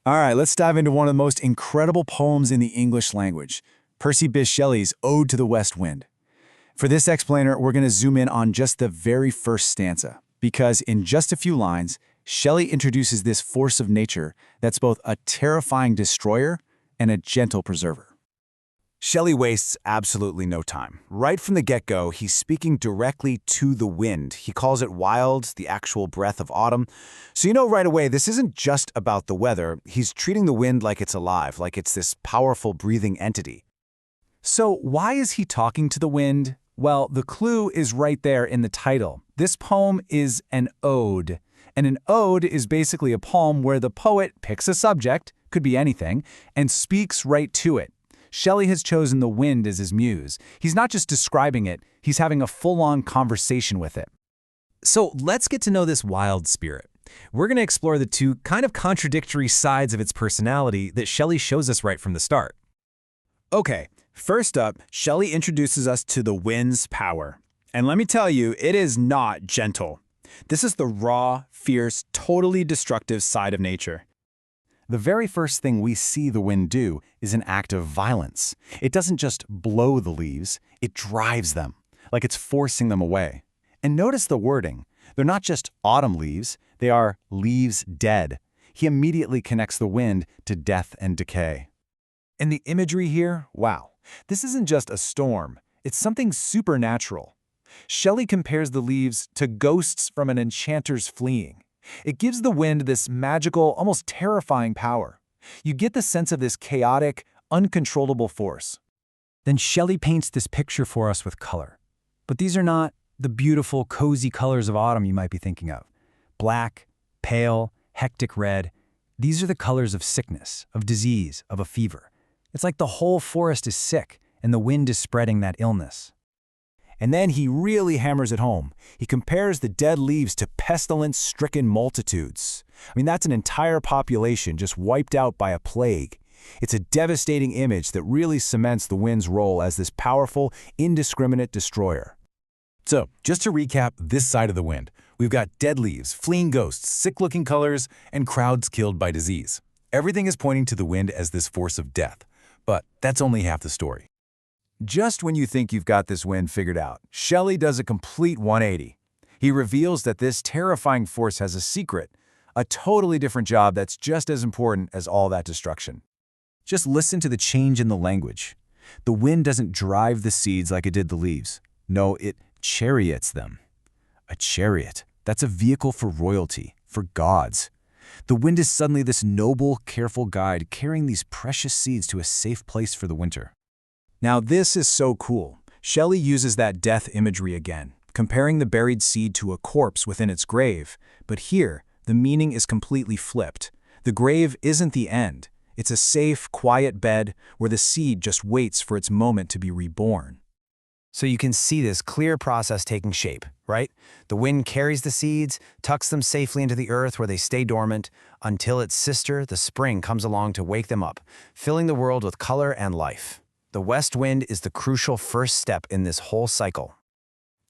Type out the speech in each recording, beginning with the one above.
All right, let's dive into one of the most incredible poems in the English language, Percy Bysshe Shelley's Ode to the West Wind. For this explainer, we're going to zoom in on just the very first stanza, because in just a few lines, Shelley introduces this force of nature that's both a terrifying destroyer and a gentle preserver. Shelley wastes absolutely no time. Right from the get-go, he's speaking directly to the wind. He calls it wild, the actual breath of autumn. So you know right away, this isn't just about the weather. He's treating the wind like it's alive, like it's this powerful breathing entity. So why is he talking to the wind? Well, the clue is right there in the title. This poem is an ode. And an ode is basically a poem where the poet picks a subject, could be anything, and speaks right to it. Shelley has chosen the wind as his muse. He's not just describing it, he's having a full-on conversation with it. So let's get to know this wild spirit. We're going to explore the two kind of contradictory sides of its personality that Shelley shows us right from the start. Okay, first up, Shelley introduces us to the wind's power. And let me tell you, it is not gentle. This is the raw, fierce, totally destructive side of nature. The very first thing we see the wind do is an act of violence. It doesn't just blow the leaves, it drives them, like it's forcing them away. And notice the wording. They're not just autumn leaves, they are leaves dead. He immediately connects the wind to death and decay. And the imagery here, wow. This isn't just a storm, it's something supernatural. Shelley compares the leaves to ghosts from an enchanter's fleeing. It gives the wind this magical, almost terrifying power. You get the sense of this chaotic, uncontrollable force. Then Shelley paints this picture for us with color. But these are not the beautiful, cozy colors of autumn you might be thinking of. Black, pale, hectic red. These are the colors of sickness, of disease, of a fever. It's like the whole forest is sick, and the wind is spreading that illness. And then he really hammers it home. He compares the dead leaves to pestilence-stricken multitudes. I mean, that's an entire population just wiped out by a plague. It's a devastating image that really cements the wind's role as this powerful, indiscriminate destroyer. So, just to recap this side of the wind, we've got dead leaves, fleeing ghosts, sick-looking colors, and crowds killed by disease. Everything is pointing to the wind as this force of death. But that's only half the story. Just when you think you've got this wind figured out, Shelley does a complete 180. He reveals that this terrifying force has a secret, a totally different job that's just as important as all that destruction. Just listen to the change in the language. The wind doesn't drive the seeds like it did the leaves. No, it chariots them. A chariot, that's a vehicle for royalty, for gods. The wind is suddenly this noble, careful guide carrying these precious seeds to a safe place for the winter. Now this is so cool. Shelley uses that death imagery again, comparing the buried seed to a corpse within its grave. But here, the meaning is completely flipped. The grave isn't the end. It's a safe, quiet bed where the seed just waits for its moment to be reborn. So you can see this clear process taking shape, right? The wind carries the seeds, tucks them safely into the earth where they stay dormant, until its sister, the spring, comes along to wake them up, filling the world with color and life. The west wind is the crucial first step in this whole cycle.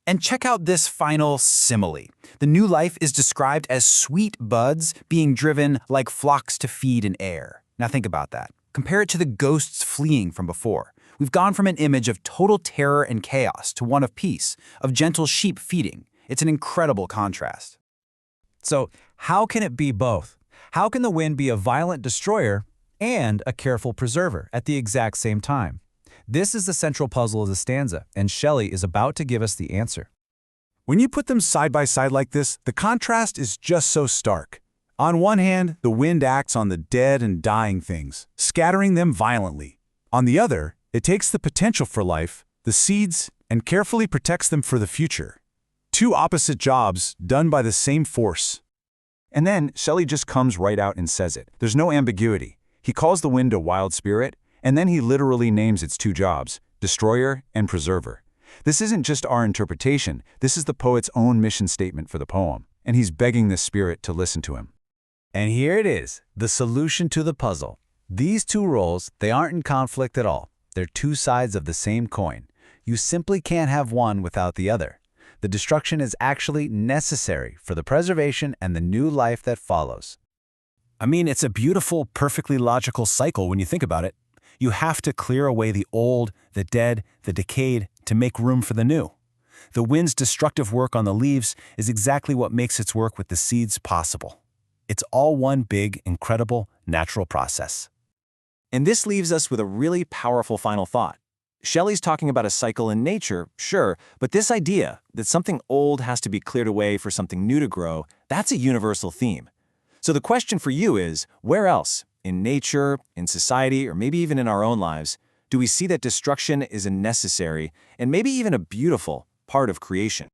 And check out this final simile. The new life is described as sweet buds being driven like flocks to feed in air. Now think about that. Compare it to the ghosts fleeing from before. We've gone from an image of total terror and chaos to one of peace, of gentle sheep feeding. It's an incredible contrast. So how can it be both? How can the wind be a violent destroyer and a careful preserver at the exact same time? This is the central puzzle of the stanza, and Shelley is about to give us the answer. When you put them side by side like this, the contrast is just so stark. On one hand, the wind acts on the dead and dying things, scattering them violently. On the other, it takes the potential for life, the seeds, and carefully protects them for the future. Two opposite jobs done by the same force. And then Shelley just comes right out and says it. There's no ambiguity. He calls the wind a wild spirit, and then he literally names its two jobs, destroyer and preserver. This isn't just our interpretation, this is the poet's own mission statement for the poem, and he's begging the spirit to listen to him. And here it is, the solution to the puzzle. These two roles, they aren't in conflict at all. They're two sides of the same coin. You simply can't have one without the other. The destruction is actually necessary for the preservation and the new life that follows. I mean, it's a beautiful, perfectly logical cycle when you think about it. You have to clear away the old, the dead, the decayed to make room for the new. The wind's destructive work on the leaves is exactly what makes its work with the seeds possible. It's all one big, incredible, natural process. And this leaves us with a really powerful final thought. Shelley's talking about a cycle in nature, sure, but this idea that something old has to be cleared away for something new to grow, that's a universal theme. So the question for you is, where else, in nature, in society, or maybe even in our own lives, do we see that destruction is a necessary and maybe even a beautiful part of creation?